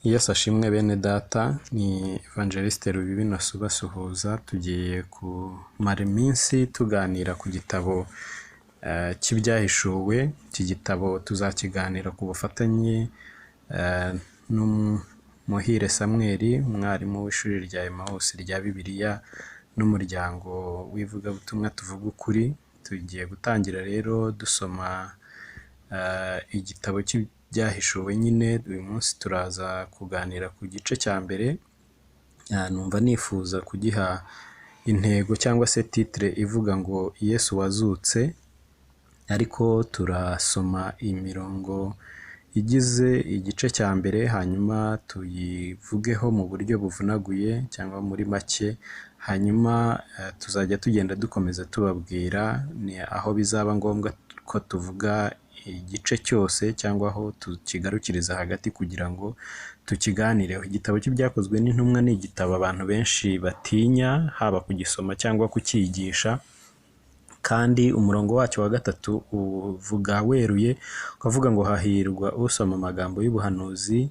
Yesu ashimwe bene data, ni Evangeliste Rubibi basuhuza. Tugiye kumara iminsi tuganira ku gitabo cy'ibyahishuwe. Iki gitabo tuzakiganira ku bufatanye n'Umuhire Samuel, umwarimu w'ishuri rya Emmaus rya Bibiliya n'umuryango w'ivugabutumwa tuvuga ukuri. Tugiye gutangira rero dusoma igitabo cy'ibyahishuwe nyine. Uyu munsi turaza kuganira ku gice cya mbere. Numva nifuza kugiha intego cyangwa se titre ivuga ngo Yesu wazutse, ariko turasoma imirongo igize igice cya mbere hanyuma tuyivugeho mu buryo buvunaguye cyangwa muri make, hanyuma tuzajya tugenda dukomeza tubabwira ni aho bizaba ngombwa ko tuvuga igice cyose cyangwa aho tukigarukiriza hagati kugira ngo tukiganireho. Igitabo cy'ibyakozwe n'intumwa ni igitabo abantu benshi batinya haba kugisoma cyangwa kucyigisha, kandi umurongo wacyo wa 3 uvuga weruye ukavuga ngo hahirwa usoma amagambo y'ubuhanuzi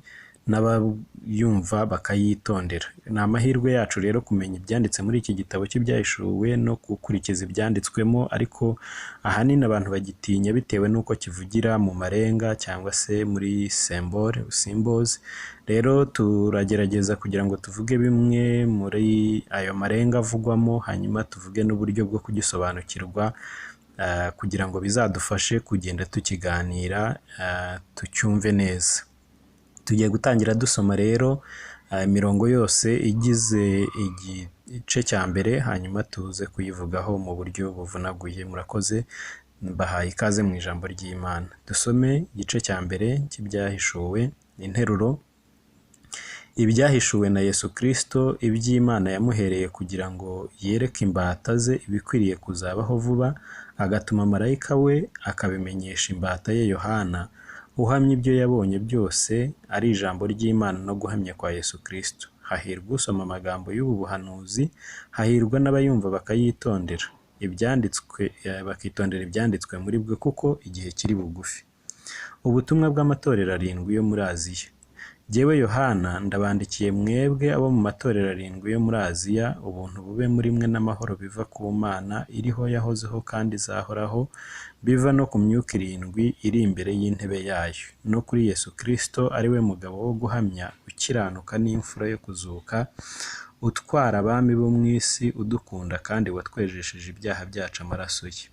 n'abayumva bakayitondera. Ni amahirwe yacu rero kumenya ibyanditse muri iki gitabo cy'ibyahishuwe no gukurikiza ibyanditswemo, ariko ahanini abantu bagitinya bitewe n'uko kivugira mu marenga cyangwa se muri symbols. Rero turagerageza kugira ngo tuvuge bimwe muri ayo marenga avugwamo, hanyuma tuvuge n'uburyo bwo kugisobanukirwa kugira ngo bizadufashe kugenda tukiganira tucyumve neza. Tugiye gutangira dusoma rero imirongo yose igize igice cya mbere, hanyuma tuze kuyivugaho mu buryo buvunaguye. Murakoze, mbahaye ikaze mu ijambo ry'Imana. Dusome igice cya mbere cy'ibyahishuwe. Interuro: ibyahishuwe na Yesu Kristo, iby'Imana yamuhereye kugira ngo yereke imbata ze ibikwiriye kuzabaho vuba, agatuma marayika we akabimenyesha imbata ye Yohana, uhamya ibyo yabonye byose ari ijambo ry'Imana no guhamya kwa Yesu Kristo. Hahirwa usoma amagambo y'ubu buhanuzi, hahirwa n'abayumva bakayitondera bakitondera ibyanditswe muri bwo, kuko igihe kiri bugufi. Ubutumwa bw'amatorero 7 yo muri Aziya. Jyewe Yohana ndabandikiye mwebwe abo mu matorero 7 yo muri Aziya, ubuntu bube muri mwe n'amahoro biva ku Mana iriho yahozeho kandi izahoraho, biva no ku myuka 7 iri imbere y'intebe yayo, no kuri Yesu Kristo ari we mugabo wo guhamya, ukiranuka n'imfura yo kuzuka, utwara abami bo mu isi, udukunda kandi watwejesheje ibyaha byacu amaraso ye,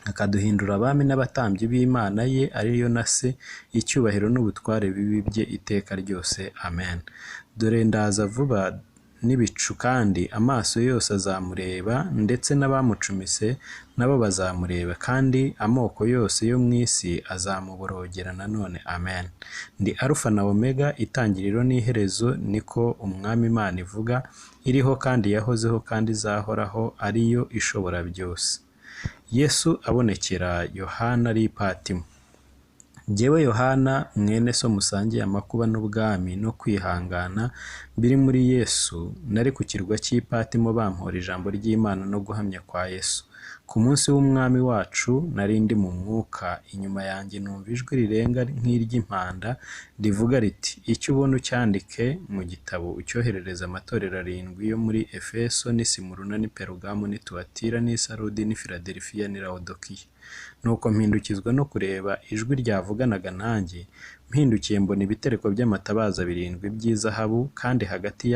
akaduhindura abami n'abatambyi b'Imana ye ariyo na Se, icyubahiro n'ubutware bibi bye iteka ryose. Amen. Dore ndaza vuba n'ibicu, kandi amaso yose azamureba, ndetse n'abamucumise nabo bazamureba, kandi amoko yose yo mu isi azamuborogera nanone. Amen. Ndi Alpha na Omega, itangiriro n'iherezo, niko Umwami Imana ivuga, iriho kandi yahozeho kandi izahoraho, ariyo ishobora byose. Yesu abonekera Yohana ari Patimo. Jyewe Yohana, mwene so musangiye amakuba n'ubwami no kwihangana biri muri Yesu, nari ku kirwa cy'i Patimo bampora ijambo ry'Imana no guhamya kwa Yesu. Ku munsi w'umwami wacu nari ndi mu mwuka, inyuma yanjye numva ijwi rirenga nk'iry'impanda rivuga riti: icyo ubona ucyandike mu gitabo, ucyoherereza amatorero 7 yo muri Efeso n'i Simuruna n'i Perugamo n'i Tuwatira n'i Sarudi n'i Filadelifiya n'i Lawodikiya. Nuko mpindukizwa no kureba ijwi ryavuganaga nanjye, mpindukiye mbona ibitereko by'amatabaza 7 by'izahabu, kandi hagati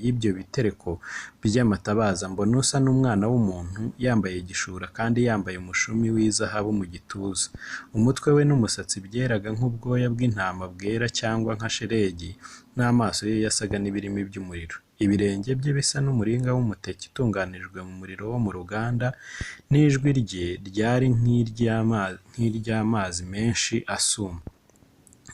y'ibyo bitereko by'amatabaza mbona usa n'umwana w'umuntu, yambaye igishura kandi yambaye umushumi w'izahabu mu gituza. Umutwe we n'umusatsi byeraga nk'ubwoya bw'intama bwera cyangwa nka shelegi, n'amaso ye yasaga n'ibirimi by'umuriro. Ibirenge bye bisa n'umuringa w'umuteke utunganijwe mu muriro wo mu ruganda, n'ijwi rye ryari nk'iry'amazi menshi asuma.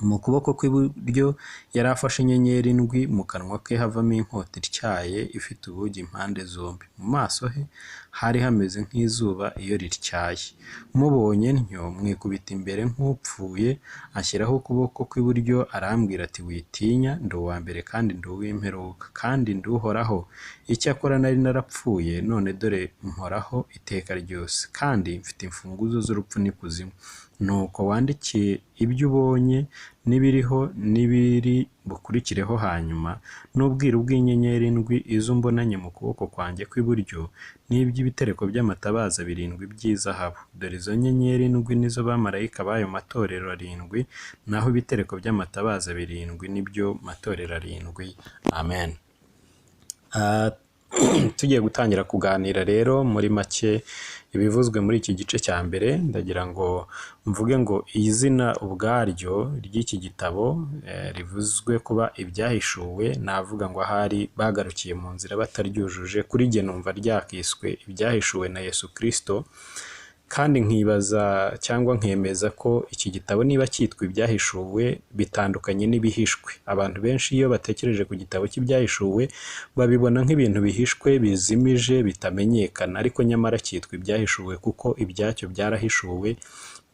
Mu kuboko kw'iburyo yari afashe inyenyeri 7, mu kanwa ke havamo inkota ityaye ifite ubugi impande zombi. Mu maso he hari hameze nk'izuba iyo rityaye. Mubonye ntyo mwikubita imbere nk'upfuye, ashyiraho ukuboko kw'iburyo arambwira ati: witinya, ndi uwa mbere kandi ndi uw'imperuka, kandi ndi Uhoraho. Icyakora nari narapfuye, none dore mporaho iteka ryose, kandi mfite imfunguzo z'urupfu n'ikuzimu. Nuko wandikiye ibyo ubonye n'ibiriho n'ibiri bukurikireho hanyuma, n'ubwiru bw'inyenyeri ndwi izo mbonanye mu kuboko kwanjye kw'iburyo, n'iby'ibitereko by'amatabaza birindwi by'izahabu. Dore izo nyenyeri ndwi nizo bamarayika b'ayo matorero arindwi, naho ibitereko by'amatabaza birindwi nibyo matorero arindwi. Amen. Tugiye gutangira kuganira rero muri make ibivuzwe muri iki gice cya mbere, ndagira ngo mvuge ngo izina ubwaryo ry'iki gitabo rivuzwe kuba ibyahishuwe, navuga ngo ahari bagarukiye mu nzira bataryujuje. Kuri jye numva ryakiswe ibyahishuwe na Yesu Kristo, kandi nkibaza cyangwa nkemeza ko iki gitabo niba cyitwa ibyahishuwe bitandukanye n'ibihishwe. Abantu benshi iyo batekereje ku gitabo cy'ibyahishuwe babibona nk'ibintu bihishwe, bizimije, bitamenyekana, ariko nyamara cyitwa ibyahishuwe kuko ibyacyo byarahishuwe,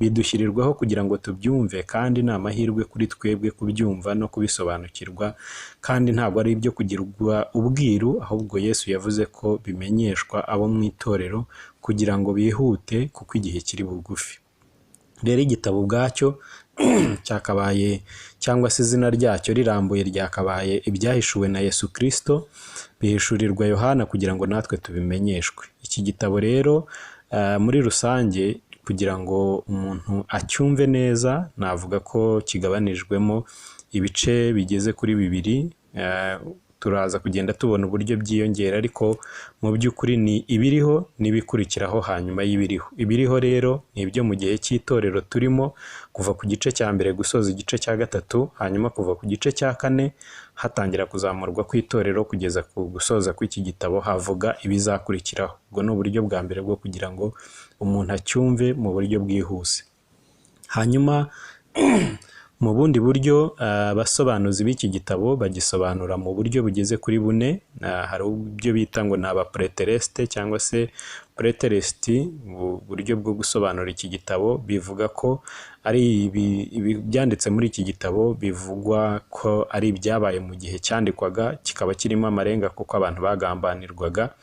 bidushyirirwaho kugira ngo tubyumve, kandi ni amahirwe kuri twebwe kubyumva no kubisobanukirwa, kandi ntabwo ari ibyo kugirwa ubwiru, ahubwo Yesu yavuze ko bimenyeshwa abo mu itorero kugira ngo bihute kuko igihe kiri bugufi. Rero igitabo ubwacyo cyakabaye, cyangwa se izina ryacyo rirambuye ryakabaye ibyahishuwe na Yesu Kristo, bihishurirwa Yohana kugira ngo natwe tubimenyeshwe. Iki gitabo rero muri rusange kugira ngo umuntu acyumve neza, navuga ko kigabanijwemo ibice bigeze kuri 2. Turaza kugenda tubona uburyo byiyongera, ariko mu by'ukuri ni ibiriho n'ibikurikiraho hanyuma y'ibiriho. Ibiriho rero ni ibyo mu gihe cy'itorero turimo, kuva ku gice cya mbere gusoza igice cya 3, hanyuma kuva ku gice cya 4 hatangira kuzamurwa kw'itorero kugeza ku gusoza kw'iki gitabo havuga ibizakurikiraho. Ubwo ni uburyo bwa mbere bwo kugira ngo umuntu acyumve mu buryo bwihuse. Hanyuma mu bundi buryo abasobanuzi b'iki gitabo bagisobanura mu buryo bugeze kuri 4. Hari ibyo bita ngo ni abapretereste cyangwa se preteristi. Uburyo bwo gusobanura iki gitabo bivuga ko ari byanditse muri iki gitabo bivugwa ko ari ibyabaye mu gihe cyandikwaga, kikaba kirimo amarenga kuko abantu bagambanirwaga.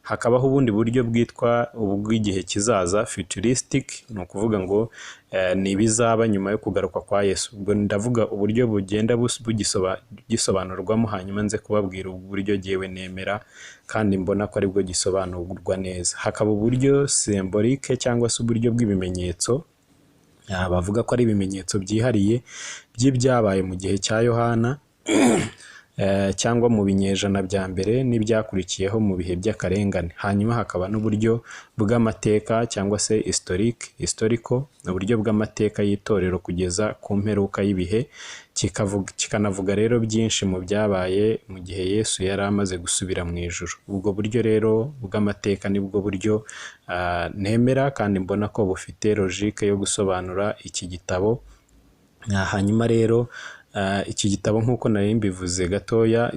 Hakabaho ubundi buryo bwitwa ubw'igihe kizaza, futuristic, ni ukuvuga ngo ni ibizaba nyuma yo kugaruka kwa Yesu. Ubwo ndavuga uburyo bugenda gisobanurwamo, hanyuma nze kubabwira uburyo jyewe nemera kandi mbona ko aribwo gisobanurwa neza. Hakaba uburyo symbolique cyangwa se uburyo bw'ibimenyetso, bavuga ko ari ibimenyetso byihariye by'ibyabaye mu gihe cya Yohana cyangwa mu binyejana bya mbere n'ibyakurikiyeho mu bihe by'akarengane. Hanyuma hakaba n'uburyo bw'amateka cyangwa se historical, uburyo bw'amateka y'itorero kugeza ku mperuka y'ibihe, kikanavuga rero byinshi mu byabaye mu gihe Yesu yari amaze gusubira mu ijuru. Ubwo buryo rero bw'amateka nibwo buryo nemera kandi mbona ko bufite logique yo gusobanura iki gitabo. Hanyuma rero iki gitabo nk'uko nari mbivuze gatoya,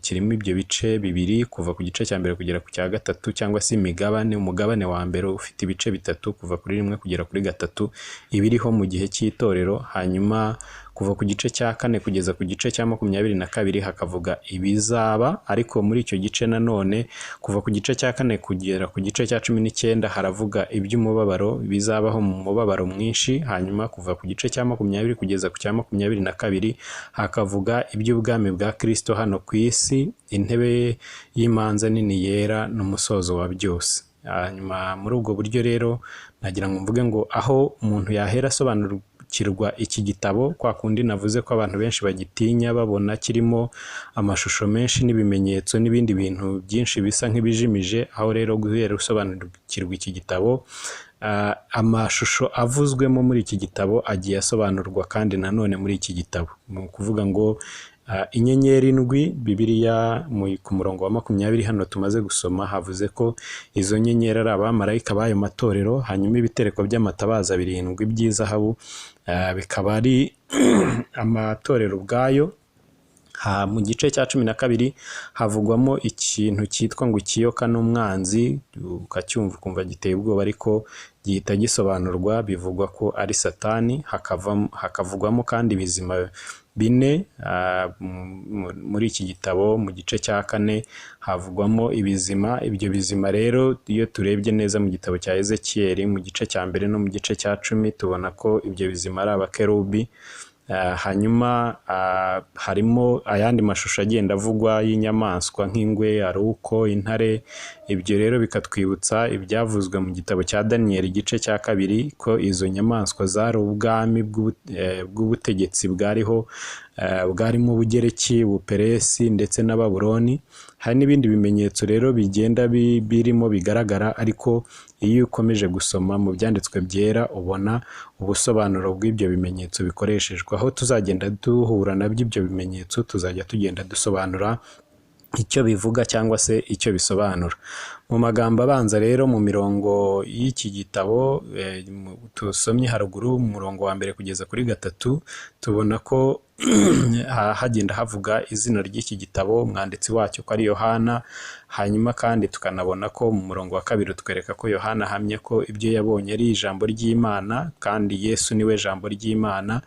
kirimo ibyo bice 2 kuva ku gice cya mbere kugera ku cya 3, cyangwa se imigabane. Umugabane wa mbere ufite ibice 3 kuva kuri 1 kugera kuri 3, ibiriho mu gihe cy'itorero. Hanyuma kuva ku gice cya 4 kugeza ku gice cya 22 hakavuga ibizaba, ariko muri icyo gice nanone kuva ku gice cya 4 kugera ku gice cya 19 haravuga iby'umubabaro, bizabaho mu mubabaro mwinshi. Hanyuma kuva ku gice cya 20 kugeza ku cya 22 hakavuga iby'ubwami bwa Kristo hano ku isi, intebe y'imanza nini yera n'umusozo wa byose. Hanyuma muri ubwo buryo rero nagira ngo mvuge ngo aho umuntu yahera asobanukirwa iki gitabo, kwa kundi navuze ko abantu benshi bagitinya babona kirimo amashusho menshi n'ibimenyetso n'ibindi bintu byinshi bisa nk'ibijimije, aho rero guhera usobanukirwa iki gitabo, amashusho avuzwemo muri iki gitabo agiye asobanurwa kandi nanone muri iki gitabo. Ni ukuvuga ngo inyenyeri ndwi, Bibiliya ku murongo wa 20 hano tumaze gusoma havuze ko izo nyenyeri ari abamarayika b'ayo matorero. Hanyuma ibitereko by'amatabaza 7 by'izahabu bikaba ari amatorero ubwayo. Mu gice cya 12 havugwamo ikintu cyitwa ngo ikiyoka n'umwanzi, ukacyumva ukumva giteye ubwoba, ariko gihita gisobanurwa, bivugwa ko ari Satani. Hakavugwamo kandi ibizima 4 muri iki gitabo. Mu gice cya 4 havugwamo ibizima. Ibyo bizima rero iyo turebye neza mu gitabo cya Ezekiel mu gice cya mbere no mu gice cya 10 tubona ko ibyo bizima ari abakerubi. hanyuma harimo ayandi mashusho agenda avugwa y'inyamaswa nk'ingwe, aruko, intare. Ibyo rero bikatwibutsa ibyavuzwe mu gitabo cya Daniyeli igice cya 2 ko izo nyamaswa zari ubwami bw'ubutegetsi bwariho, bwarimo Ubugereki, Ubuperesi ndetse na Babuloni. Hari n'ibindi bimenyetso rero bigenda birimo bigaragara, ariko iyo ukomeje gusoma mu byanditswe byera ubona ubusobanuro bw'ibyo bimenyetso bikoreshejwe. Aho tuzagenda duhura nabyo ibyo bimenyetso tuzajya tugenda dusobanura icyo bivuga cyangwa se icyo bisobanura. Mu magambo abanza rero mu mirongo y'iki gitabo tusomye haruguru, mu murongo wa 1 kugeza kuri 3, tubona ko hagenda havuga izina ry'iki gitabo, umwanditsi wacyo ko ari Yohana. Hanyuma kandi tukanabona ko mu murongo wa 2 twereka ko Yohana ahamye ko ibyo yabonye ari ijambo ry'Imana kandi Yesu niwe jambo ry'Imana.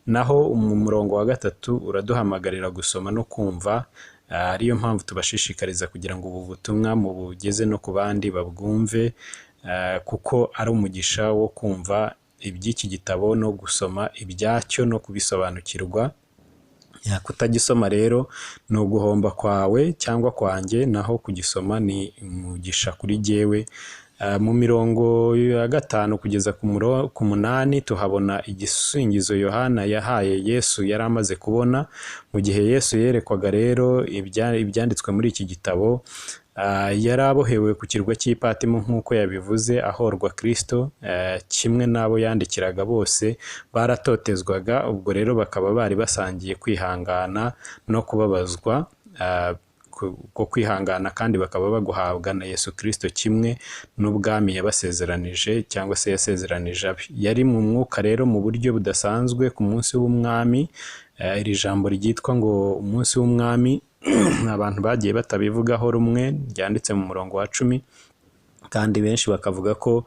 Naho mu murongo wa 3 uraduhamagarira gusoma no kumva. Ariyo mpamvu tubashishikariza kugira ngo ubu butumwa mubugeze no ku bandi babwumve, kuko ari umugisha wo kumva iby'iki gitabo no gusoma ibyacyo no kubisobanukirwa. Kutagisoma rero ni uguhomba kwawe cyangwa kwanjye, naho kugisoma ni umugisha kuri jyewe. Mu mirongo ya 5 kugeza ku 8 tuhabona igisingizo Yohana yahaye Yesu yari amaze kubona. Mu gihe Yesu yerekwaga rero ibyanditswe muri iki gitabo, yari abohewe ku kirwa cy'Ipatimo nk'uko yabivuze, ahorwa Kristo, kimwe n'abo yandikiraga bose baratotezwaga. Ubwo rero bakaba bari basangiye kwihangana no kubabazwa, ko kwihangana kandi bakaba baguhabwa na Yesu Kristo kimwe n'ubwami yabasezeranije cyangwa se yasezeranije abe. Yari mu mwuka rero mu buryo budasanzwe ku munsi w'umwami. Iri jambo ryitwa ngo umunsi w'umwami abantu bagiye batabivugaho rumwe, ryanditse mu murongo wa 10, kandi benshi bakavuga ko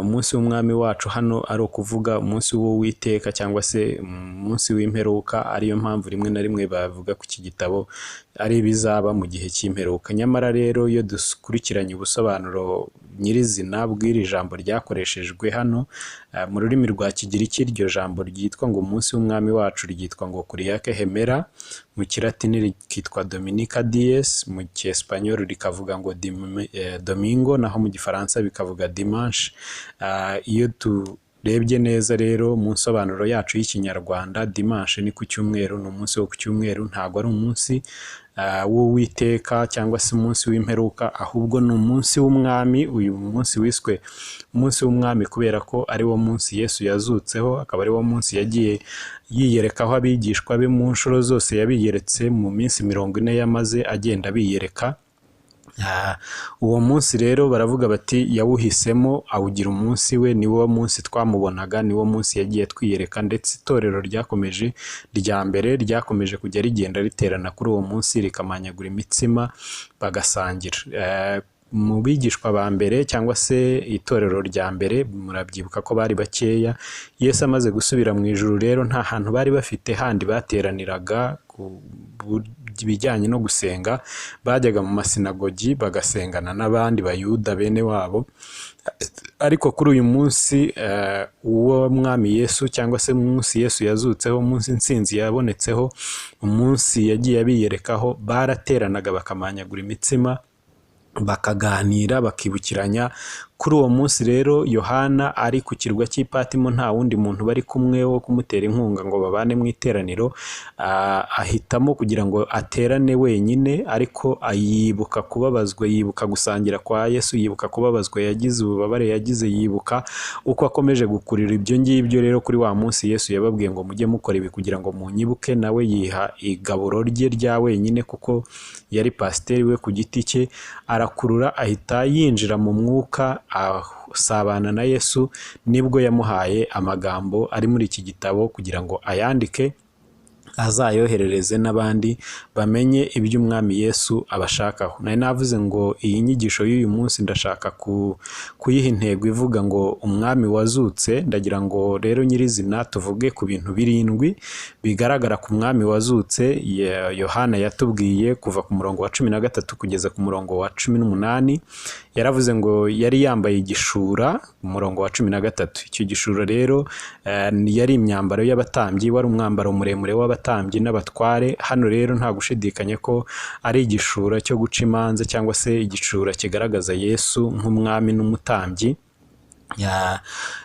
umunsi w'umwami wacu hano ari ukuvuga umunsi w'Uwiteka cyangwa se umunsi w'imperuka. Ariyo mpamvu rimwe na rimwe bavuga ko iki gitabo ari bizaba mu gihe cy'imperuka. Nyamara rero iyo dukurikiranye ubusobanuro nyirizina bw'iri jambo ryakoreshejwe hano mu rurimi rwa Kigiriki, iryo jambo ryitwa ngo umunsi w'umwami wacu ryitwa ngo Kuriake Hemera, mu Kilatini rikitwa Dominica Dies, mu Cyespanyol rikavuga ngo Domingo, naho mu Gifaransa bikavuga Dimanche. Iyo turebye neza rero mu nsobanuro yacu y'Ikinyarwanda, Dimanche ni ku cyumweru, ni umunsi wo ku cyumweru, ntabwo ari umunsi w'Uwiteka cyangwa se umunsi w'imperuka, ahubwo ni umunsi w'umwami. Uyu munsi wiswe umunsi w'umwami kubera ko ari wo munsi Yesu yazutseho, akaba ari wo munsi yagiye yiyerekaho abigishwa be mu nshuro zose yabiyeretse mu minsi 40 yamaze agenda biyereka. Uwo munsi rero baravuga bati yawuhisemo awugira umunsi we, ni wo munsi twamubonaga, ni wo munsi yagiye twiyereka. Ndetse itorero ryakomeje rya mbere ryakomeje kujya rigenda riterana kuri uwo munsi rikamanyagura imitsima bagasangira. Mu bigishwa ba mbere cyangwa se itorero rya mbere, murabyibuka ko bari bakeya. Yesu amaze gusubira mu ijuru rero nta hantu bari bafite handi bateraniraga ku bijyanye no gusenga. Bajyaga mu masinagogi bagasengana n'abandi bayuda bene wabo. Ariko kuri uyu munsi uwo mwami Yesu cyangwa se umunsi Yesu yazutseho, umunsi insinzi yabonetseho, umunsi yagiye abiyerekaho, barateranaga bakamanyagura imitsima bakaganira bakibukiranya. Kuri uwo munsi rero Yohana ari ku kirwa cy'Ipatimo, nta wundi muntu bari kumwe wo kumutera inkunga ngo babane mu iteraniro. Ahitamo kugira ngo aterane wenyine, ariko yibuka kubabazwa, yibuka gusangira kwa Yesu, yibuka kubabazwa yagize, ububabare yagize, yibuka uko akomeje gukurira ibyo ngibyo. Rero kuri wa munsi Yesu yababwiye ngo mujye mukora ibi kugira ngo munyibuke. Nawe yiha igaburo rye rya wenyine kuko yari pasiteri we ku giti cye. Arakurura ahita yinjira mu mwuka, asabana na Yesu. Nibwo yamuhaye amagambo ari muri iki gitabo kugira ngo ayandike azayoherereze n'abandi bamenye ibyo umwami Yesu abashakaho. Nari navuze ngo iyi nyigisho y'uyu munsi ndashaka kuyiha intego ivuga ngo umwami wazutse. Ndagira ngo rero nyirizina tuvuge ku bintu 7 bigaragara ku mwami wazutse. Yohana yatubwiye kuva ku murongo wa 13 kugeza ku murongo wa 18. yaravuze ngo yari yambaye igishura, umurongo wa 13. Icyo gishura rero yari imyambaro y'abatambyi, wari umwambaro muremure w'abatambyi n'abatware. Hano rero nta gushidikanya ko ari igishura cyo guca imanza cyangwa se igishura kigaragaza Yesu nk'umwami n'umutambyi.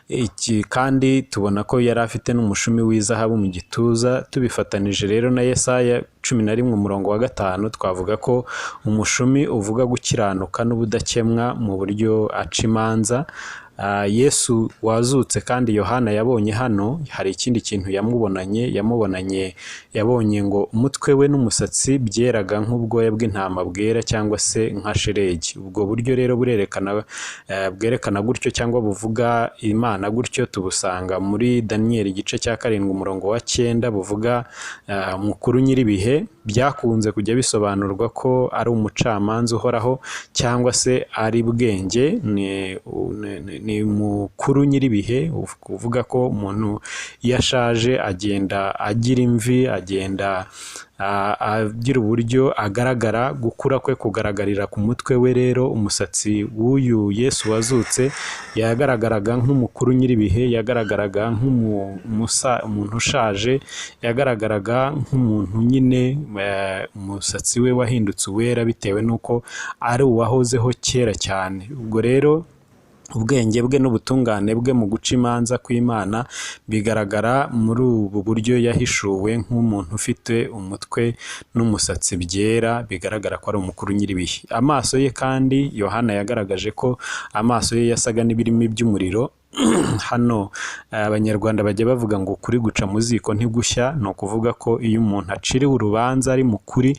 Iki kandi tubona ko yari afite n'umushumi w'izahabu mu gituza. Tubifatanije rero na Yesaya 11 umurongo wa 5, twavuga ko umushumi uvuga gukiranuka n'ubudakemwa mu buryo aca imanza. Yesu wazutse kandi Yohana yabonye hano, hari ikindi kintu yabonye ngo umutwe we n'umusatsi byeraga nk'ubwoya bw'intama bwera cyangwa se nka shelegi. Ubwo buryo rero bwerekana gutyo cyangwa buvuga Imana gutyo tubusanga muri Daniyeli igice cya 7 umurongo wa 9, buvuga mukuru nyiribihe. Byakunze kujya bisobanurwa ko ari umucamanza uhoraho cyangwa se ari bwenge. Ni mukuru nyiribihe, uvuga ko umuntu iyo ashaje agenda agira imvi, agenda agira uburyo agaragara, gukura kwe kugaragarira ku mutwe we. Rero umusatsi w'uyu Yesu wazutse yagaragaraga nk'umukuru nyiribihe, yagaragaraga nk'umuntu ushaje, yagaragaraga nk'umuntu nyine umusatsi we wahindutse uwera bitewe n'uko ari uwahozeho kera cyane. Ubwo rero ubwenge bwe n'ubutungane bwe mu guca imanza kw'Imana bigaragara muri ubu buryo yahishuwe nk'umuntu ufite umutwe n'umusatsi byera, bigaragara ko ari umukuru nyiribihe. Amaso ye kandi Yohana yagaragaje ko amaso ye yasaga n'ibirimi by'umuriro. Hano abanyarwanda bajya bavuga ngo kuri guca mu ziko ntigushya, ni ukuvuga ko iyo umuntu aciriwe urubanza ari mukuri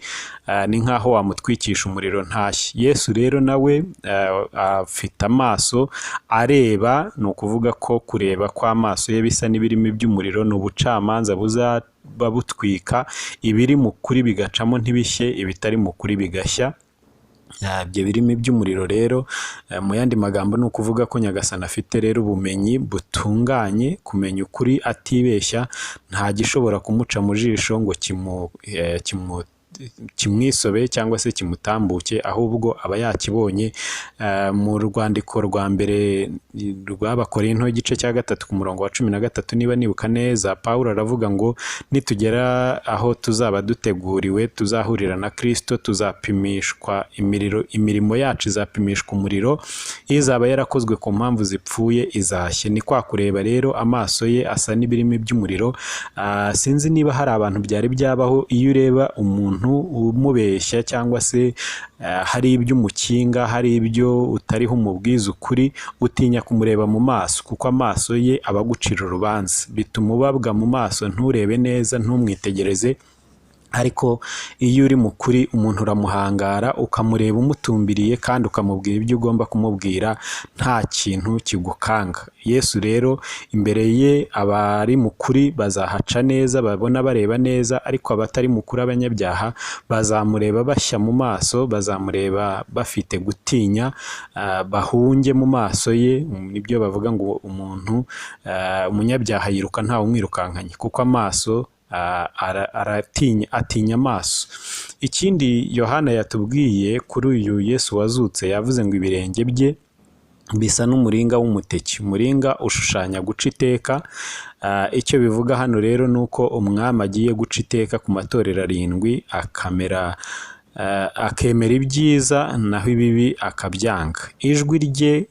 ni nk'aho wamutwikisha umuriro ntashye. Yesu rero nawe afite amaso areba, ni ukuvuga ko kureba kw'amaso ye bisa n'ibirimi by'umuriro, ni ubucamanza buzaba butwika ibiri mukuri bigacamo ntibishye, ibitari mukuri bigashya. Ibyo birimi by'umuriro rero mu yandi magambo ni ukuvuga ko Nyagasani afite rero ubumenyi butunganye, kumenya ukuri atibeshya. Nta gishobora kumuca mu jisho ngo kimwisobe cyangwa se kimutambuke, ahubwo aba yakibonye. Mu rwandiko rwa mbere rw'Abakorinto igice cya 3 ku murongo wa 13, niba nibuka neza, Pawulo aravuga ngo nitugera aho tuzaba duteguriwe tuzahurira na Kristo, tuzapimishwa imirimo yacu izapimishwa umuriro, izaba yarakozwe ku mpamvu zipfuye izashye. Ni kwa kureba rero amaso ye asa n'ibirimi by'umuriro. Sinzi niba hari abantu byari byabaho iyo ureba umuntu umubeshya cyangwa se hari ibyo umukinga, hari ibyo utariho umubwiza ukuri, utinya kumureba mu maso kuko amaso ye aba agucira urubanza. Bituma ubabwa mu maso, nturebe neza, ntumwitegereze. Ariko iyo uri mukuri umuntu uramuhangara, ukamureba umutumbiriye kandi ukamubwira ibyo ugomba kumubwira, nta kintu kigukanga. Yesu rero imbere ye abari mukuri bazahaca neza, babona bareba neza, ariko abatari mukuri, abanyabyaha, bazamureba bashya mu maso, bazamureba bafite gutinya, bahunge mu maso ye. Nibyo bavuga ngo umunyabyaha yiruka ntawe umwirukankanye, kuko amaso atinya amaso. Ikindi Yohana yatubwiye kuri uyu Yesu wazutse, yavuze ngo ibirenge bye bisa n'umuringa w'umuteki. Umuringa ushushanya guca iteka. Icyo bivuga hano rero ni uko umwami agiye guca iteka ku matorero 7, akemera ibyiza naho ibibi akabyanga. Ijwi rye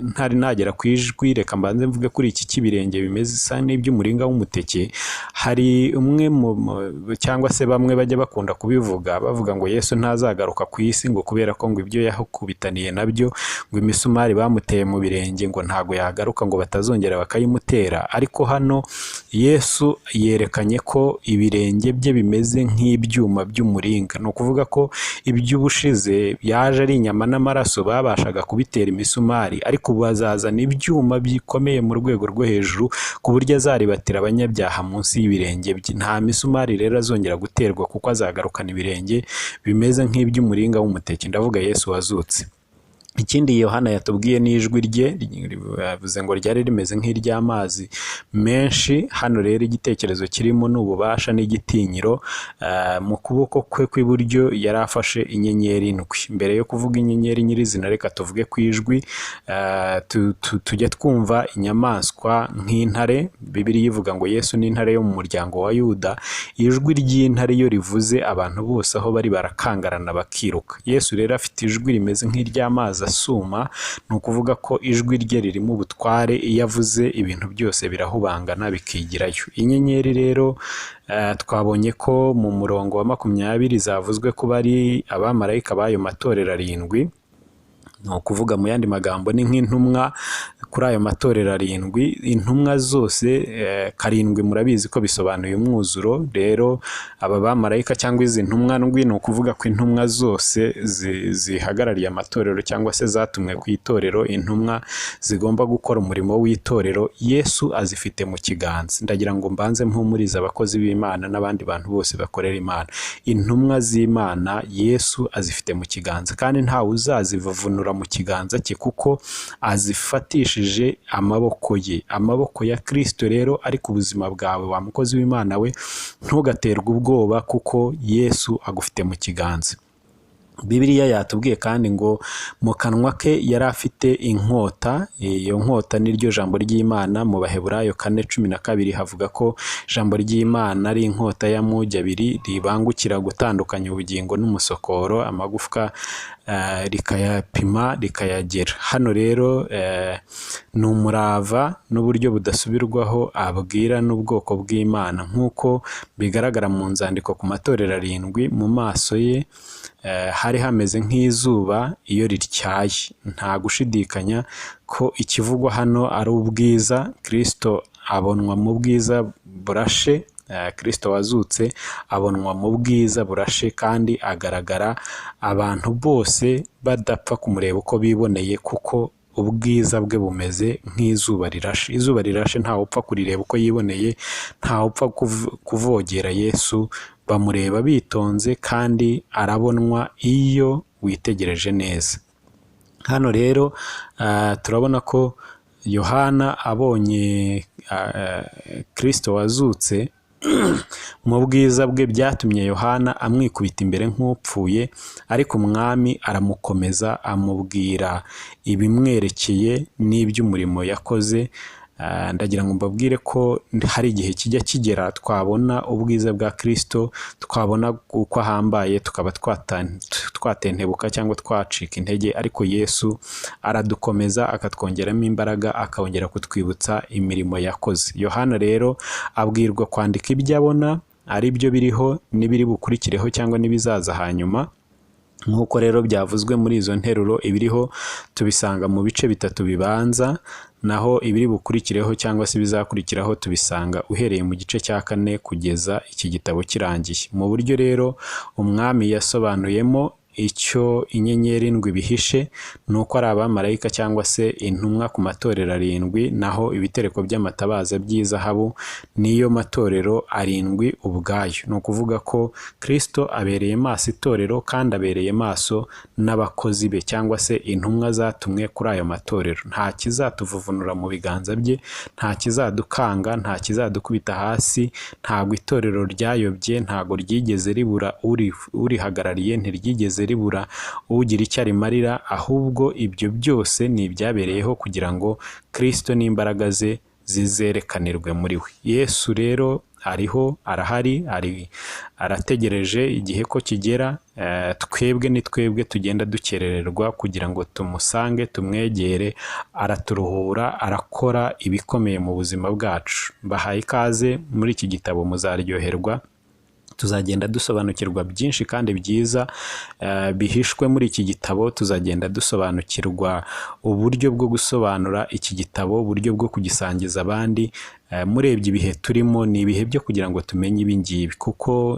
ntari nagera ku ijwi, reka mbanze mvuge kuri iki cy'ibirenge bimeze isa n'iby'umuringa w'umuteke. Hari umwe cyangwa se bamwe bajya bakunda kubivuga, bavuga ngo Yesu ntazagaruka ku isi ngo kubera ko ngo ibyo yahukubitaniye nabyo, ngo imisumari bamuteye mu birenge ngo ntago yagaruka, ngo batazongera bakayimutera. Ariko hano Yesu yerekanye ko ibirenge bye bimeze nk'ibyuma by'umuringa. Ni ukuvuga ko iby'ubushize yaje ari inyama n'amaraso, babashaga kubitera imisumari, ariko bazazana ibyuma bikomeye mu rwego rwo hejuru ku buryo azaribatira abanyabyaha munsi y'ibirenge bye. Nta misumari rero azongera guterwa kuko azagarukana ibirenge bimeze nk'iby'umuringa w'umuteke. Ndavuga Yesu wazutse. Ikindi Yohana yatubwiye n'ijwi rye, yavuze ngo ryari rimeze nk'iry'amazi menshi. Hano rero igitekerezo kirimo ni ububasha n'igitinyiro. Mu kuboko kwe kw'iburyo yari afashe inyenyeri indwi. Mbere yo kuvuga inyenyeri nyirizina, reka tuvuge ku ijwi. Tujya twumva inyamaswa nk'intare. Bibiliya ivuga ngo Yesu ni intare yo mu muryango wa Yuda. Ijwi ry'intare iyo rivuze, abantu bose aho bari barakangarana bakiruka. Yesu rero afite ijwi rimeze nk'iry'amazi asuma, ni ukuvuga ko ijwi rye ririmo ubutware. Iyo avuze ibintu byose birahubangana bikigirayo. Inyenyeri rero twabonye ko mu murongo wa 20 zavuzwe ko bari abamarayika b'ayo matorero arindwi. Ni ukuvuga mu yandi magambo ni nk'intumwa kuri ayo matorero arindwi. Intumwa zose karindwi murabizi ko bisobanuye umwuzuro. Rero aba bamarayika cyangwa izi ntumwa ndwi, ni ukuvuga ko intumwa zose zihagarariye amatorero cyangwa se zatumwe ku itorero, intumwa zigomba gukora umurimo w'itorero, Yesu azifite mu kiganza. Ndagira ngo mbanze mpumurize abakozi b'Imana n'abandi bantu bose bakorera Imana. Intumwa z'Imana Yesu azifite mu kiganza, kandi ntawe uzazivavunura mu kiganza cye, kuko azifatishije amaboko ye, amaboko ya Kristo. Rero ariko ubuzima bwawe, wa mukozi w'Imana we, ntugaterwe ubwoba, kuko Yesu agufite mu kiganza. Bibiliya yatubwiye kandi ngo mu kanwa ke yari afite inkota. Iyo nkota ni ryo jambo ry'Imana. Mu Baheburayo 4:12 havuga ko ijambo ry'Imana ari inkota y'amugi abiri, ribangukira gutandukanya ubugingo n'umusokoro, amagufwa rikayapima rikayagera. Hano rero ni umurava n'uburyo budasubirwaho abwira n'ubwoko bw'Imana, nk'uko bigaragara mu nzandiko ku matorero arindwi. Mu maso ye hari hameze nk'izuba iyo rityaye. Nta gushidikanya ko ikivugwa hano ari ubwiza. Kristo abonwa mu bwiza burashe. Kristo wazutse abonwa mu bwiza burashe, kandi agaragara abantu bose badapfa kumureba uko biboneye, kuko ubwiza bwe bumeze nk'izuba rirashe. Izuba rirashe ntawe upfa kurireba uko yiboneye, ntawe upfa kuvogera Yesu. Bamureba bitonze, kandi arabonwa iyo witegereje neza. Hano rero turabona ko Yohana abonye Kristo wazutse mu bwiza bwe, byatumye Yohana amwikubita imbere nk'upfuye, ariko umwami aramukomeza, amubwira ibimwerekeye n'iby'umurimo yakoze. Ndagira ngo mbabwire ko hari igihe kijya kigera twabona ubwiza bwa Kristo, twabona uko ahambaye, tukaba twatentebuka cyangwa twacika intege, ariko Yesu aradukomeza, akatwongeramo imbaraga, akongera kutwibutsa imirimo yakoze. Yohana rero abwirwa kwandika ibyo abona, ari byo biriho n'ibiri bukurikireho cyangwa n'ibizaza hanyuma. Nk'uko rero byavuzwe muri izo nteruro, ibiriho tubisanga mu bice bitatu bibanza, naho ibiri bukurikireho cyangwa se bizakurikiraho tubisanga uhereye mu gice cya 4 kugeza iki gitabo kirangiye. Mu buryo rero umwami yasobanuyemo icyo inyenyeri ndwi bihishe, ni uko ari abamarayika cyangwa se intumwa ku matorero arindwi, naho ibitereko by'amatabaza by'izahabu niyo matorero arindwi ubwayo. Ni ukuvuga ko Kristo abereye maso itorero, kandi abereye maso n'abakozi be cyangwa se intumwa zatumwe kuri ayo matorero. Nta kizatuvuvunura mu biganza bye, nta kizadukanga, nta kizadukubita hasi. Ntabwo itorero ryayobye, ntabwo ryigeze ribura urihagarariye, ntiryigeze ribura ugira icyo arimarira, ahubwo ibyo byose ni ibyabereyeho kugira ngo Kristo n'imbaraga ze zizerekanirwe muri we. Yesu rero ariho, arahari, arategereje igihe ko kigera. Twebwe ni twebwe tugenda dukerererwa kugira ngo tumusange, tumwegere. Araturuhura, arakora ibikomeye mu buzima bwacu. Mbahaye ikaze muri iki gitabo, muzaryoherwa. Tuzagenda dusobanukirwa byinshi kandi byiza bihishwe muri iki gitabo. Tuzagenda dusobanukirwa uburyo bwo gusobanura iki gitabo, uburyo bwo kugisangiza abandi. Murebye ibihe turimo, ni ibihe byo kugira ngo tumenye ibi ngibi, kuko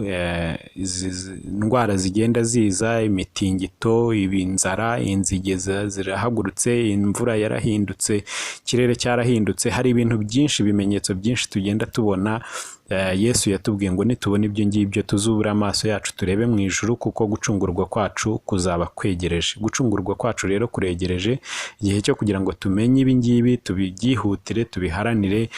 indwara zigenda ziza, imitingito, inzara, inzige zirahagurutse, imvura yarahindutse, ikirere cyarahindutse. Hari ibintu byinshi, ibimenyetso byinshi tugenda tubona Yesu yatubwiye ngo nitubona ibyo ngibyo tuzubura amaso yacu turebe mu ijuru, kuko gucungurwa kwacu kuzaba kwegereje. Gucungurwa kwacu rero kuregereje, igihe cyo kugira ngo tumenye ibi ngibi tubyihutire, tubiharanire,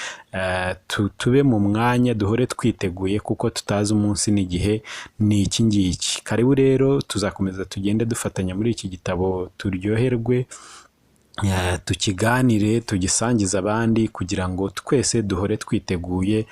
tube mu mwanya, duhore twiteguye, kuko tutazi umunsi n'igihe ni iki ngiki. Karibu rero tuzakomeza tugende dufatanya muri iki gitabo, turyoherwe, tukiganire, tugisangize abandi, kugira ngo twese duhore twiteguye